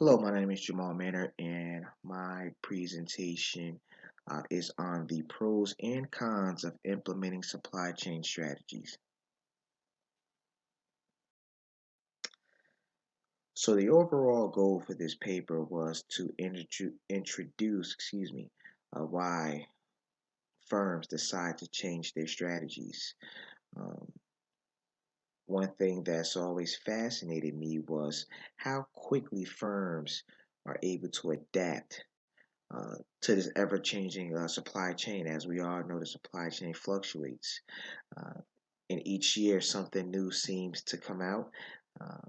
Hello, my name is Jamal Manor, and my presentation is on the pros and cons of implementing supply chain strategies. So, the overall goal for this paper was to introduce, why firms decide to change their strategies. Um, One thing that's always fascinated me was how quickly firms are able to adapt to this ever-changing supply chain. As we all know, the supply chain fluctuates, uh, and each year something new seems to come out. Uh,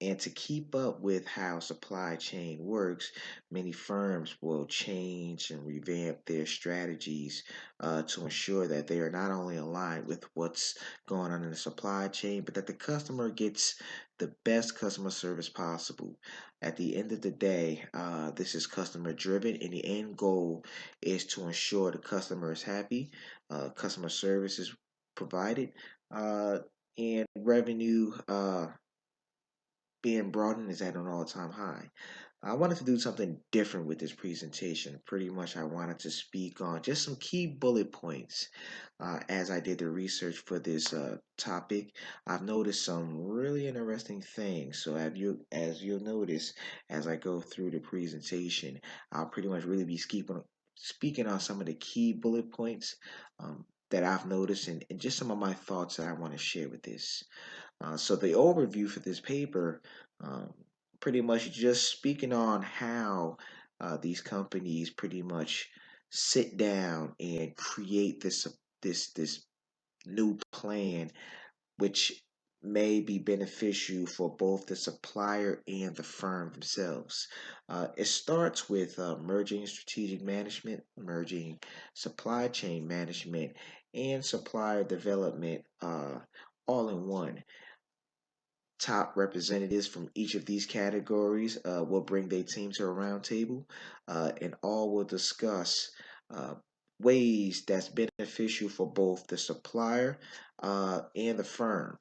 and to keep up with how supply chain works, many firms will change and revamp their strategies to ensure that they are not only aligned with what's going on in the supply chain, but that the customer gets the best customer service possible. At the end of the day, this is customer driven, and the end goal is to ensure the customer is happy, customer service is provided, uh, and revenue being broadened is at an all-time high. I wanted to do something different with this presentation. Pretty much, I wanted to speak on just some key bullet points. As I did the research for this topic, I've noticed some really interesting things. So, as you'll notice, as I go through the presentation, I'll pretty much really be speaking on some of the key bullet points that I've noticed and just some of my thoughts that I want to share with this. So the overview for this paper, um, pretty much just speaking on how these companies pretty much sit down and create this new plan, which may be beneficial for both the supplier and the firm themselves. It starts with merging strategic management, merging supply chain management, and supplier development all in one. Top representatives from each of these categories will bring their team to a round table, and all will discuss uh, ways that's beneficial for both the supplier and the firm.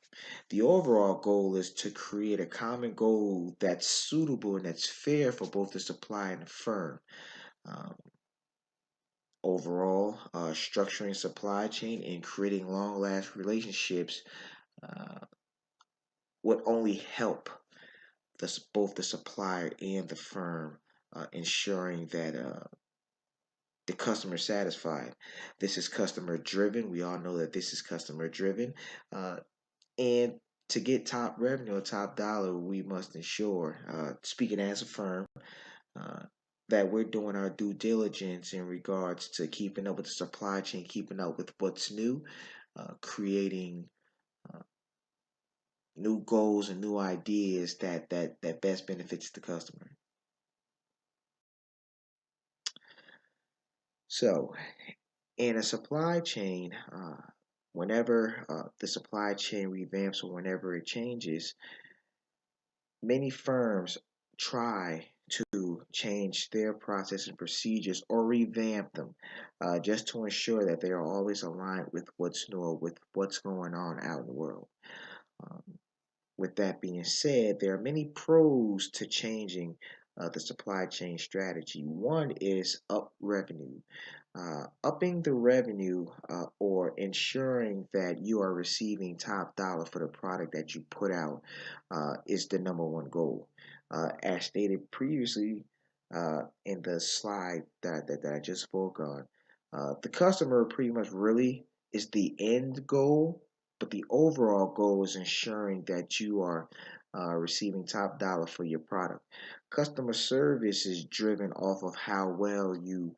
The overall goal is to create a common goal that's suitable and that's fair for both the supplier and the firm. Um, Overall, structuring supply chain and creating long-lasting relationships uh, would only help both the supplier and the firm, ensuring that the customer is satisfied. This is customer driven. We all know that this is customer driven. And to get top revenue or top dollar, we must ensure, speaking as a firm, uh, that we're doing our due diligence in regards to keeping up with the supply chain, keeping up with what's new, creating uh, new goals and new ideas that best benefits the customer. So, in a supply chain, whenever the supply chain revamps or whenever it changes, many firms try to change their process and procedures or revamp them just to ensure that they are always aligned with what's new or with what's going on out in the world. Um, with that being said, there are many pros to changing the supply chain strategy. One is up revenue. Upping the revenue or ensuring that you are receiving top dollar for the product that you put out is the number one goal. As stated previously in the slide that I just spoke on, the customer pretty much really is the end goal, but the overall goal is ensuring that you are receiving top dollar for your product. Customer service is driven off of how well you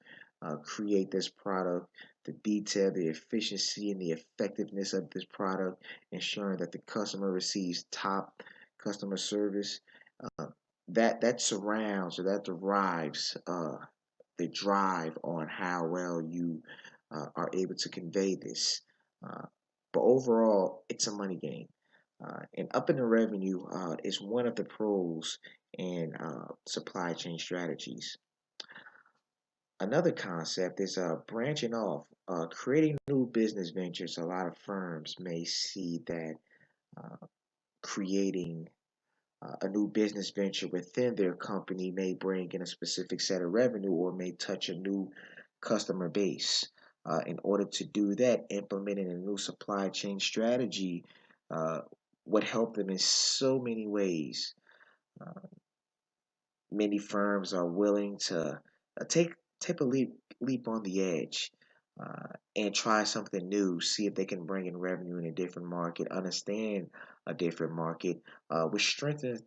create this product, the detail, the efficiency, and the effectiveness of this product, ensuring that the customer receives top customer service. Uh, that surrounds or that derives the drive on how well you are able to convey this. Uh, but overall, it's a money game. And upping the revenue is one of the pros in supply chain strategies. Another concept is branching off, creating new business ventures. A lot of firms may see that uh, creating A new business venture within their company may bring in a specific set of revenue or may touch a new customer base. In order to do that, implementing a new supply chain strategy uh, would help them in so many ways. Uh, Many firms are willing to take a leap on the edge and try something new, see if they can bring in revenue in a different market, understand a different market, which strengthens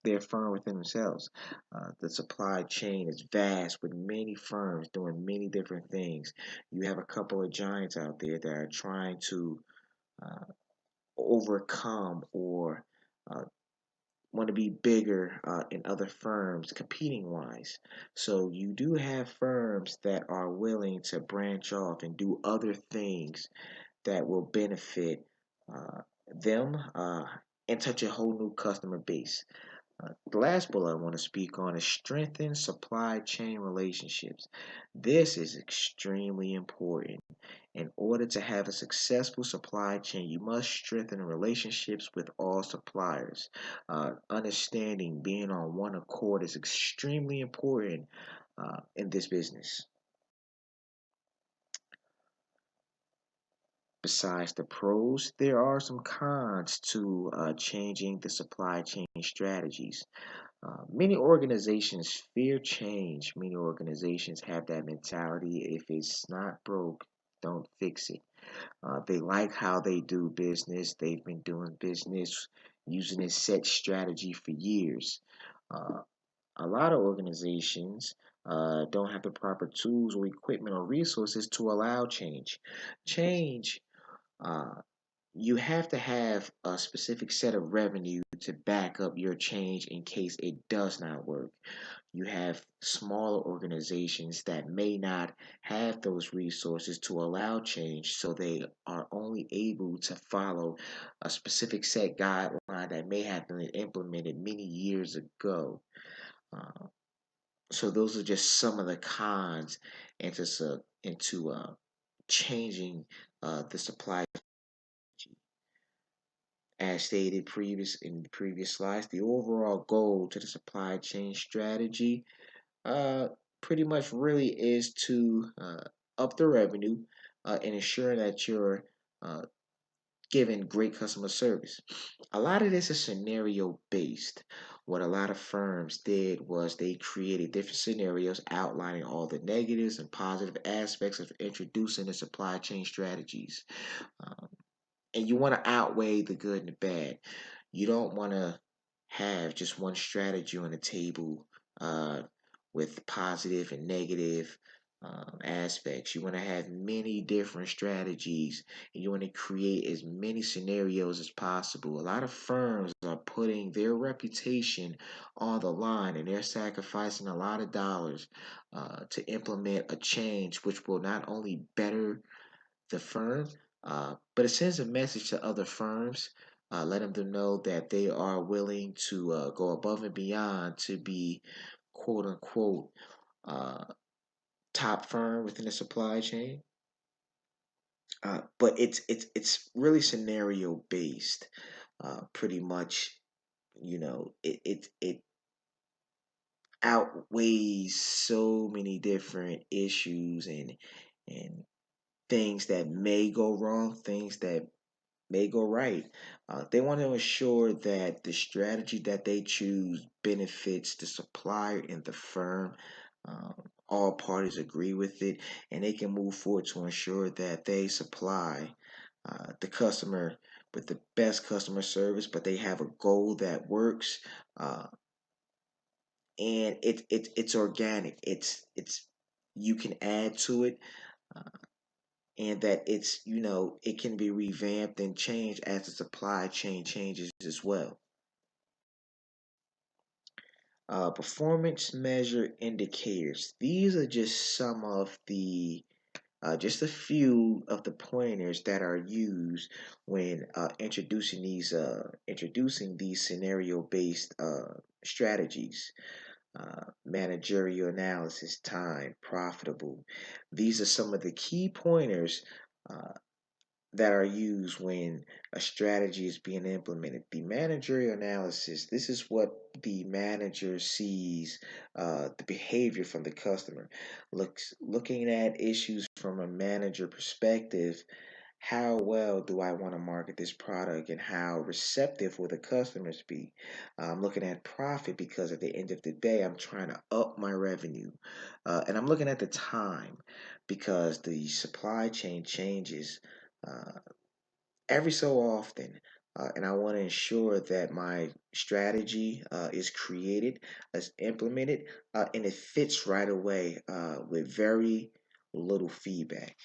their firm within themselves. The supply chain is vast with many firms doing many different things. You have a couple of giants out there that are trying to uh, overcome or uh, want to be bigger in other firms competing wise. So you do have firms that are willing to branch off and do other things that will benefit uh, them and touch a whole new customer base. The last bullet I want to speak on is strengthen supply chain relationships. This is extremely important. In order to have a successful supply chain, you must strengthen relationships with all suppliers. Understanding being on one accord is extremely important in this business. Besides the pros, there are some cons to changing the supply chain strategies. Many organizations fear change. Many organizations have that mentality: if it's not broke, don't fix it. They like how they do business. They've been doing business using a set strategy for years. Uh, a lot of organizations don't have the proper tools or equipment or resources to allow change. Change uh, you have to have a specific set of revenue to back up your change in case it does not work. You have smaller organizations that may not have those resources to allow change, so they are only able to follow a specific set guideline that may have been implemented many years ago. Uh, so those are just some of the cons into changing the supply chain. As stated in the previous slides, the overall goal to the supply chain strategy uh, pretty much really is to up the revenue and ensure that you're uh, giving great customer service. A lot of this is scenario based. What a lot of firms did was they created different scenarios outlining all the negatives and positive aspects of introducing the supply chain strategies. Um, and you want to outweigh the good and the bad. You don't want to have just one strategy on the table uh, with positive and negative aspects. You want to have many different strategies and you want to create as many scenarios as possible. A lot of firms are putting their reputation on the line and they're sacrificing a lot of dollars to implement a change which will not only better the firm, but it sends a message to other firms, letting them know that they are willing to go above and beyond to be quote unquote uh, top firm within the supply chain. But it's really scenario based, pretty much. It outweighs so many different issues and things that may go wrong, things that may go right. They want to ensure that the strategy that they choose benefits the supplier and the firm. Um, all parties agree with it, and they can move forward to ensure that they supply the customer with the best customer service, but they have a goal that works, uh, and it's organic. It's you can add to it. Uh, and that it can be revamped and changed as the supply chain changes as well. Performance measure indicators. These are just some of the just a few of the pointers that are used when introducing these scenario based strategies. Managerial analysis, time, profitable. These are some of the key pointers uh, that are used when a strategy is being implemented. The managerial analysis, this is what the manager sees the behavior from the customer. Looking at issues from a manager perspective, how well do I want to market this product and how receptive will the customers be? I'm looking at profit because at the end of the day, I'm trying to up my revenue. And I'm looking at the time because the supply chain changes uh, every so often. And I want to ensure that my strategy is created, is implemented, and it fits right away with very little feedback.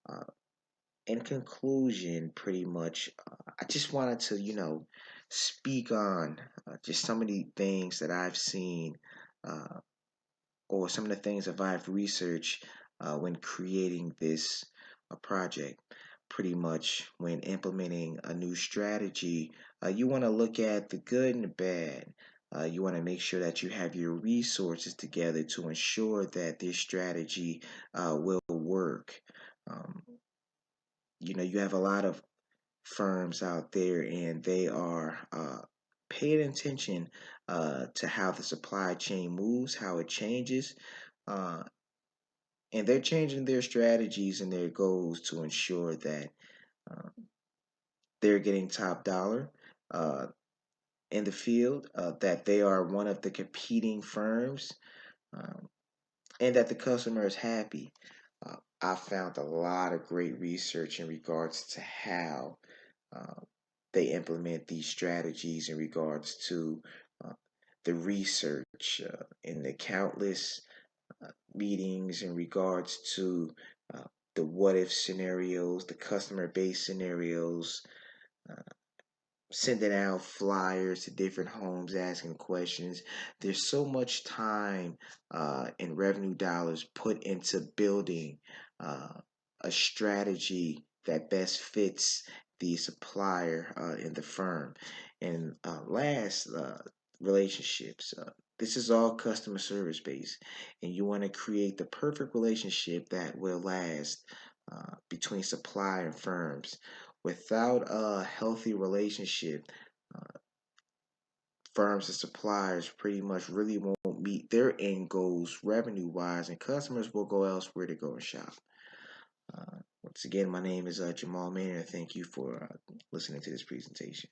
Uh, in conclusion, pretty much, I just wanted to, speak on just some of the things that I've seen uh, or some of the things that I've researched when creating this project. Pretty much, when implementing a new strategy, you want to look at the good and the bad. You want to make sure that you have your resources together to ensure that this strategy will work. Um, you have a lot of firms out there and they are paying attention to how the supply chain moves, how it changes, uh, and they're changing their strategies and their goals to ensure that uh, they're getting top dollar uh, in the field, that they are one of the competing firms, um, and that the customer is happy. I found a lot of great research in regards to how uh, they implement these strategies in regards to uh, the research and the countless meetings in regards to uh, the what if scenarios, the customer base scenarios, uh, sending out flyers to different homes asking questions. There's so much time and revenue dollars put into building uh, a strategy that best fits the supplier in the firm. And last, relationships. This is all customer service based, and you want to create the perfect relationship that will last between supplier and firms. Without a healthy relationship, firms and suppliers pretty much really won't meet their end goals revenue wise, and customers will go elsewhere to go and shop. Once again, my name is Jamal Maynard. Thank you for listening to this presentation.